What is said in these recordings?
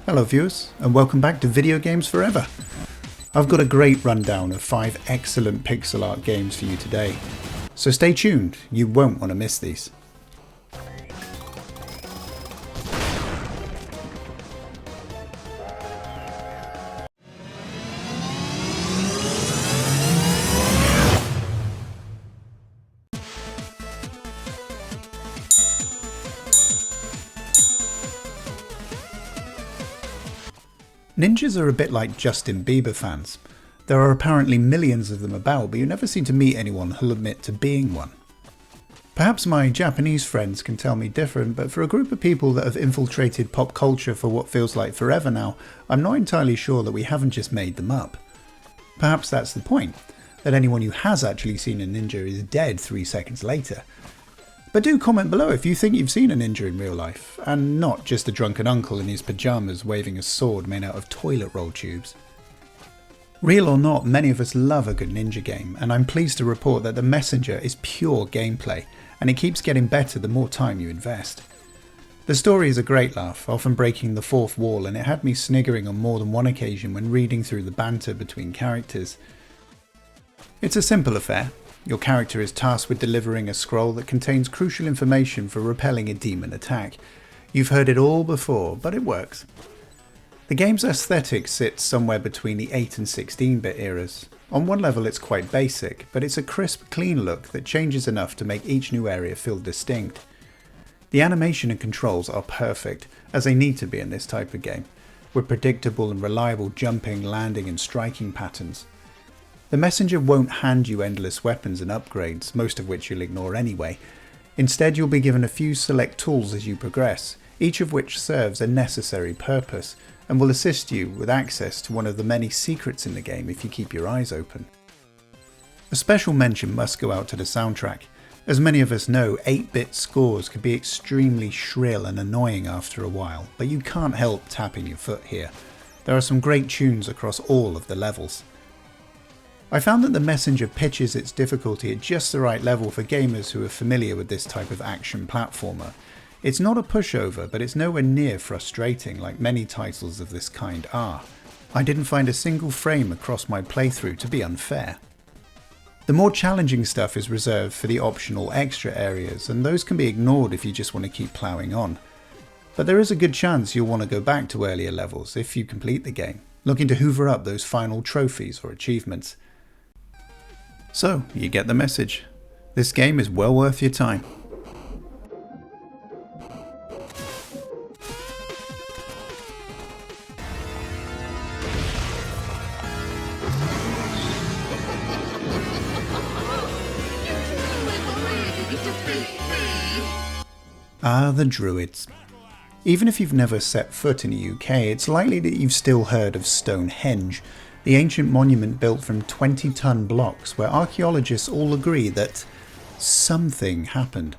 Hello viewers, and welcome back to Video Games Forever. I've got a great rundown of 5 excellent pixel art games for you today, so stay tuned, you won't want to miss these. Ninjas are a bit like Justin Bieber fans. There are apparently millions of them about, but you never seem to meet anyone who'll admit to being one. Perhaps my Japanese friends can tell me different, but for a group of people that have infiltrated pop culture for what feels like forever now, I'm not entirely sure that we haven't just made them up. Perhaps that's the point, that anyone who has actually seen a ninja is dead 3 seconds later. But do comment below if you think you've seen a ninja in real life, and not just a drunken uncle in his pyjamas waving a sword made out of toilet roll tubes. Real or not, many of us love a good ninja game, and I'm pleased to report that The Messenger is pure gameplay, and it keeps getting better the more time you invest. The story is a great laugh, often breaking the fourth wall, and it had me sniggering on more than one occasion when reading through the banter between characters. It's a simple affair. Your character is tasked with delivering a scroll that contains crucial information for repelling a demon attack. You've heard it all before, but it works. The game's aesthetic sits somewhere between the 8 and 16-bit eras. On one level it's quite basic, but it's a crisp, clean look that changes enough to make each new area feel distinct. The animation and controls are perfect, as they need to be in this type of game, with predictable and reliable jumping, landing and striking patterns. The Messenger won't hand you endless weapons and upgrades, most of which you'll ignore anyway. Instead, you'll be given a few select tools as you progress, each of which serves a necessary purpose, and will assist you with access to one of the many secrets in the game if you keep your eyes open. A special mention must go out to the soundtrack. As many of us know, 8-bit scores can be extremely shrill and annoying after a while, but you can't help tapping your foot here. There are some great tunes across all of the levels. I found that The Messenger pitches its difficulty at just the right level for gamers who are familiar with this type of action platformer. It's not a pushover, but it's nowhere near frustrating like many titles of this kind are. I didn't find a single frame across my playthrough to be unfair. The more challenging stuff is reserved for the optional extra areas, and those can be ignored if you just want to keep ploughing on. But there is a good chance you'll want to go back to earlier levels if you complete the game, looking to hoover up those final trophies or achievements. So, you get the message. This game is well worth your time. Ah, the Druids. Even if you've never set foot in the UK, it's likely that you've still heard of Stonehenge, the ancient monument built from 20-ton blocks where archaeologists all agree that something happened.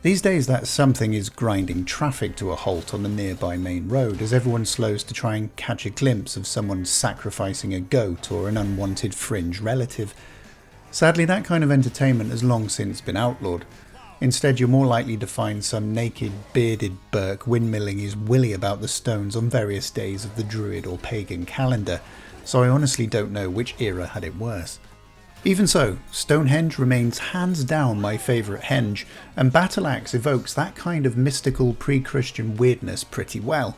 These days that something is grinding traffic to a halt on the nearby main road as everyone slows to try and catch a glimpse of someone sacrificing a goat or an unwanted fringe relative. Sadly, that kind of entertainment has long since been outlawed. Instead, you're more likely to find some naked, bearded Burke windmilling his willy about the stones on various days of the Druid or pagan calendar, so I honestly don't know which era had it worse. Even so, Stonehenge remains hands down my favourite henge, and Battle Axe evokes that kind of mystical pre-Christian weirdness pretty well.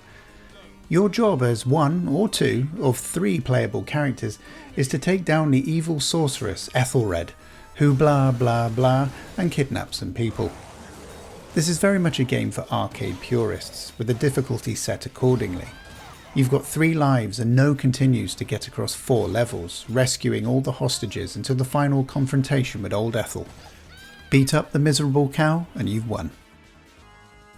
Your job as 1 or 2 of 3 playable characters is to take down the evil sorceress Ethelred, who blah blah blah and kidnap some people. This is very much a game for arcade purists, with the difficulty set accordingly. You've got 3 lives and no continues to get across 4 levels, rescuing all the hostages until the final confrontation with old Ethel. Beat up the miserable cow and you've won.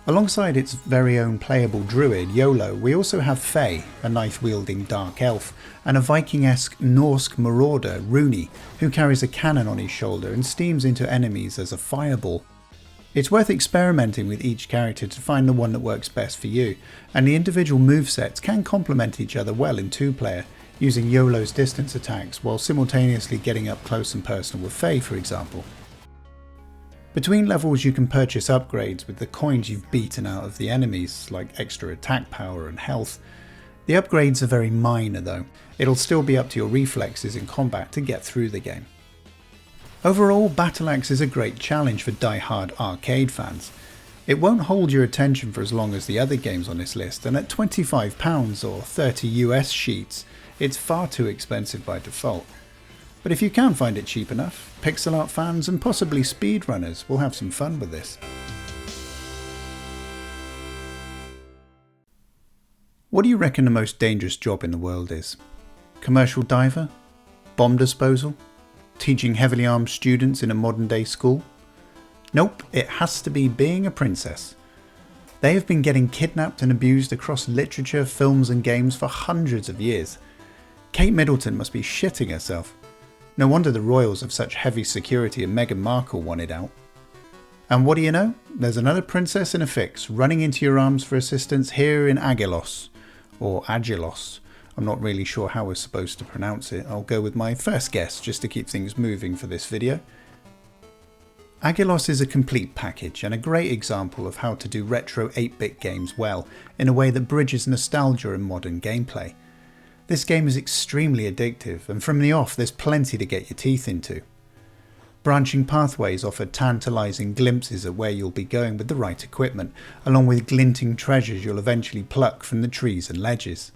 Alongside its very own playable druid, Yolo, we also have Faye, a knife-wielding dark elf, and a Viking-esque Norse marauder, Runi, who carries a cannon on his shoulder and steams into enemies as a fireball. It's worth experimenting with each character to find the one that works best for you, and the individual movesets can complement each other well in 2-player, using Yolo's distance attacks while simultaneously getting up close and personal with Faye, for example. Between levels you can purchase upgrades with the coins you've beaten out of the enemies, like extra attack power and health. The upgrades are very minor though, it'll still be up to your reflexes in combat to get through the game. Overall, Battle Axe is a great challenge for die-hard arcade fans. It won't hold your attention for as long as the other games on this list, and at £25 or 30 US sheets, it's far too expensive by default. But if you can find it cheap enough, pixel art fans and possibly speedrunners will have some fun with this. What do you reckon the most dangerous job in the world is? Commercial diver? Bomb disposal? Teaching heavily armed students in a modern day school? Nope, it has to be being a princess. They have been getting kidnapped and abused across literature, films and games for hundreds of years. Kate Middleton must be shitting herself. No wonder the royals of such heavy security and Meghan Markle wanted out. And what do you know? There's another princess in a fix, running into your arms for assistance here in Aggelos. Or Aggelos. I'm not really sure how we're supposed to pronounce it. I'll go with my first guess just to keep things moving for this video. Aggelos is a complete package and a great example of how to do retro 8-bit games well, in a way that bridges nostalgia and modern gameplay. This game is extremely addictive, and from the off there's plenty to get your teeth into. Branching pathways offer tantalising glimpses at where you'll be going with the right equipment, along with glinting treasures you'll eventually pluck from the trees and ledges.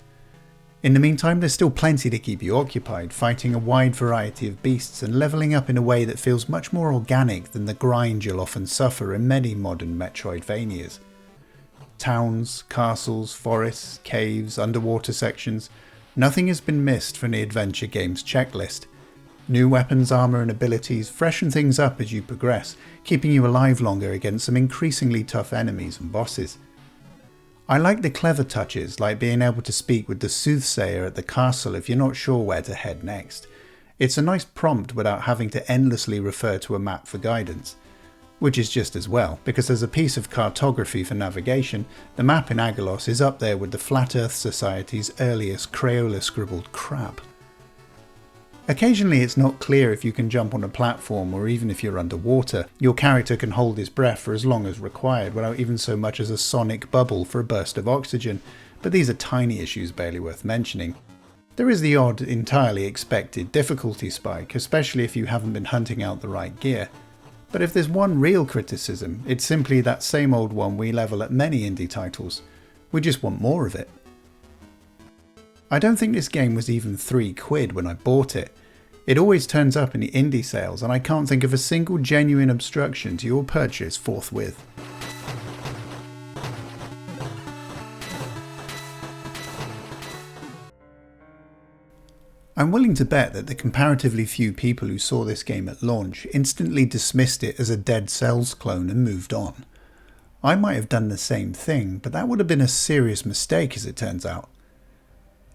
In the meantime, there's still plenty to keep you occupied, fighting a wide variety of beasts and levelling up in a way that feels much more organic than the grind you'll often suffer in many modern Metroidvanias. Towns, castles, forests, caves, underwater sections, nothing has been missed from the adventure game's checklist. New weapons, armour and abilities freshen things up as you progress, keeping you alive longer against some increasingly tough enemies and bosses. I like the clever touches, like being able to speak with the soothsayer at the castle if you're not sure where to head next. It's a nice prompt without having to endlessly refer to a map for guidance. Which is just as well, because as a piece of cartography for navigation, the map in Aggelos is up there with the Flat Earth Society's earliest Crayola scribbled crap. Occasionally it's not clear if you can jump on a platform or even if you're underwater. Your character can hold his breath for as long as required without even so much as a sonic bubble for a burst of oxygen, but these are tiny issues barely worth mentioning. There is the odd, entirely expected difficulty spike, especially if you haven't been hunting out the right gear. But if there's one real criticism, it's simply that same old one we level at many indie titles. We just want more of it. I don't think this game was even £3 when I bought it. It always turns up in the indie sales, and I can't think of a single genuine obstruction to your purchase forthwith. I'm willing to bet that the comparatively few people who saw this game at launch instantly dismissed it as a Dead Cells clone and moved on. I might have done the same thing, but that would have been a serious mistake as it turns out.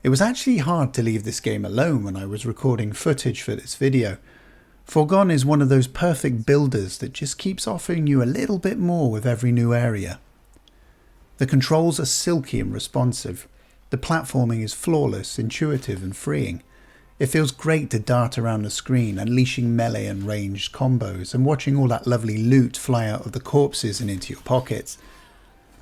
It was actually hard to leave this game alone when I was recording footage for this video. Foregone is one of those perfect builders that just keeps offering you a little bit more with every new area. The controls are silky and responsive. The platforming is flawless, intuitive and freeing. It feels great to dart around the screen, unleashing melee and ranged combos and watching all that lovely loot fly out of the corpses and into your pockets.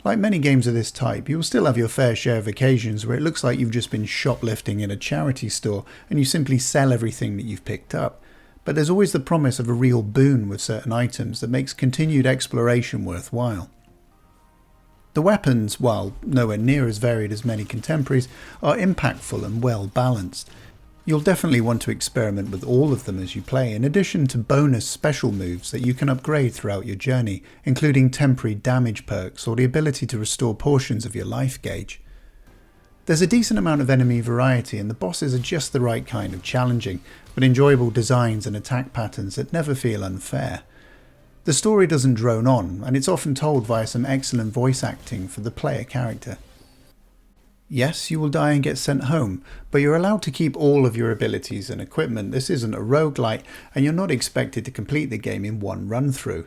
Like many games of this type, you will still have your fair share of occasions where it looks like you've just been shoplifting in a charity store and you simply sell everything that you've picked up. But there's always the promise of a real boon with certain items that makes continued exploration worthwhile. The weapons, while nowhere near as varied as many contemporaries, are impactful and well balanced. You'll definitely want to experiment with all of them as you play, in addition to bonus special moves that you can upgrade throughout your journey, including temporary damage perks or the ability to restore portions of your life gauge. There's a decent amount of enemy variety and the bosses are just the right kind of challenging, but enjoyable designs and attack patterns that never feel unfair. The story doesn't drone on, and it's often told via some excellent voice acting for the player character. Yes, you will die and get sent home, but you're allowed to keep all of your abilities and equipment. This isn't a roguelite, and you're not expected to complete the game in one run through.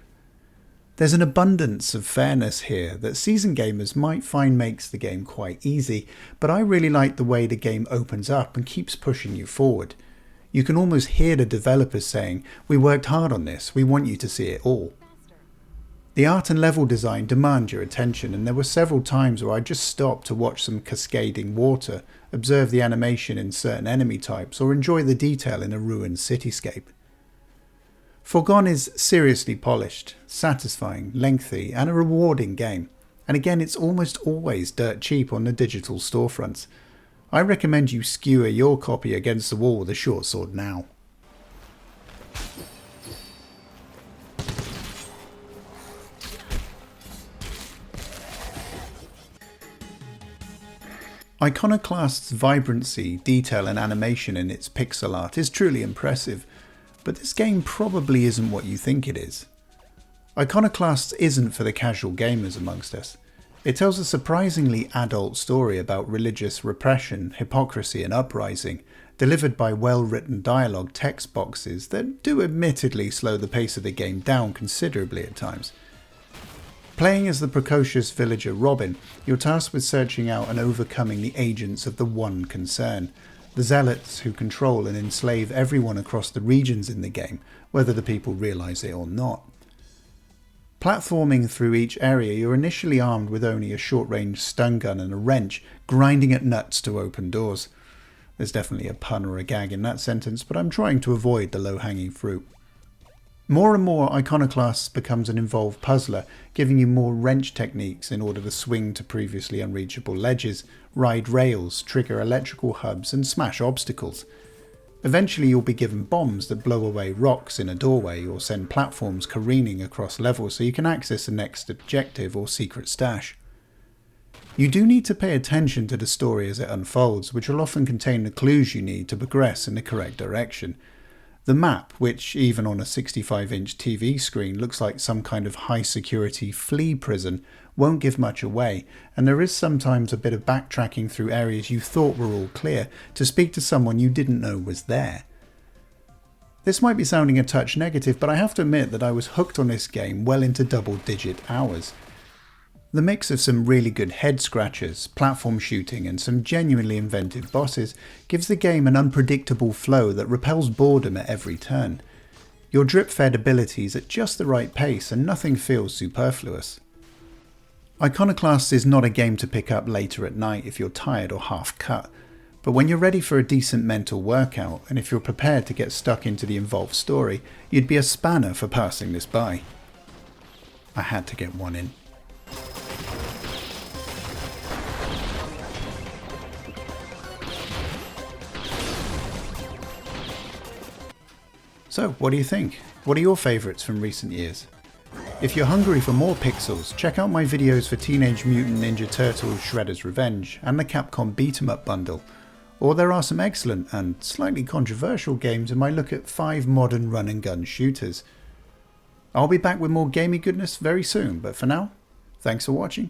There's an abundance of fairness here that seasoned gamers might find makes the game quite easy, but I really like the way the game opens up and keeps pushing you forward. You can almost hear the developers saying, "We worked hard on this, we want you to see it all." The art and level design demand your attention, and there were several times where I just stopped to watch some cascading water, observe the animation in certain enemy types, or enjoy the detail in a ruined cityscape. Foregone is seriously polished, satisfying, lengthy, and a rewarding game, and again it's almost always dirt cheap on the digital storefronts. I recommend you skewer your copy against the wall with a short sword now. Iconoclast's vibrancy, detail and animation in its pixel art is truly impressive, but this game probably isn't what you think it is. Iconoclasts isn't for the casual gamers amongst us. It tells a surprisingly adult story about religious repression, hypocrisy and uprising, delivered by well-written dialogue text boxes that do admittedly slow the pace of the game down considerably at times. Playing as the precocious villager Robin, you're tasked with searching out and overcoming the agents of the One Concern, the zealots who control and enslave everyone across the regions in the game, whether the people realise it or not. Platforming through each area, you're initially armed with only a short-range stun gun and a wrench, grinding at nuts to open doors. There's definitely a pun or a gag in that sentence, but I'm trying to avoid the low-hanging fruit. More and more, Iconoclasts becomes an involved puzzler, giving you more wrench techniques in order to swing to previously unreachable ledges, ride rails, trigger electrical hubs and smash obstacles. Eventually you'll be given bombs that blow away rocks in a doorway or send platforms careening across levels so you can access the next objective or secret stash. You do need to pay attention to the story as it unfolds, which will often contain the clues you need to progress in the correct direction. The map, which even on a 65-inch TV screen looks like some kind of high-security flea prison, won't give much away, and there is sometimes a bit of backtracking through areas you thought were all clear to speak to someone you didn't know was there. This might be sounding a touch negative, but I have to admit that I was hooked on this game well into double-digit hours. The mix of some really good head scratchers, platform shooting and some genuinely inventive bosses gives the game an unpredictable flow that repels boredom at every turn. You're drip-fed abilities at just the right pace and nothing feels superfluous. Iconoclasts is not a game to pick up later at night if you're tired or half-cut, but when you're ready for a decent mental workout and if you're prepared to get stuck into the involved story, you'd be a spanner for passing this by. I had to get one in. So, what do you think? What are your favourites from recent years? If you're hungry for more pixels, check out my videos for Teenage Mutant Ninja Turtles Shredder's Revenge and the Capcom Beat 'em Up bundle. Or there are some excellent and slightly controversial games in my look at 5 modern run and gun shooters. I'll be back with more gaming goodness very soon, but for now, thanks for watching.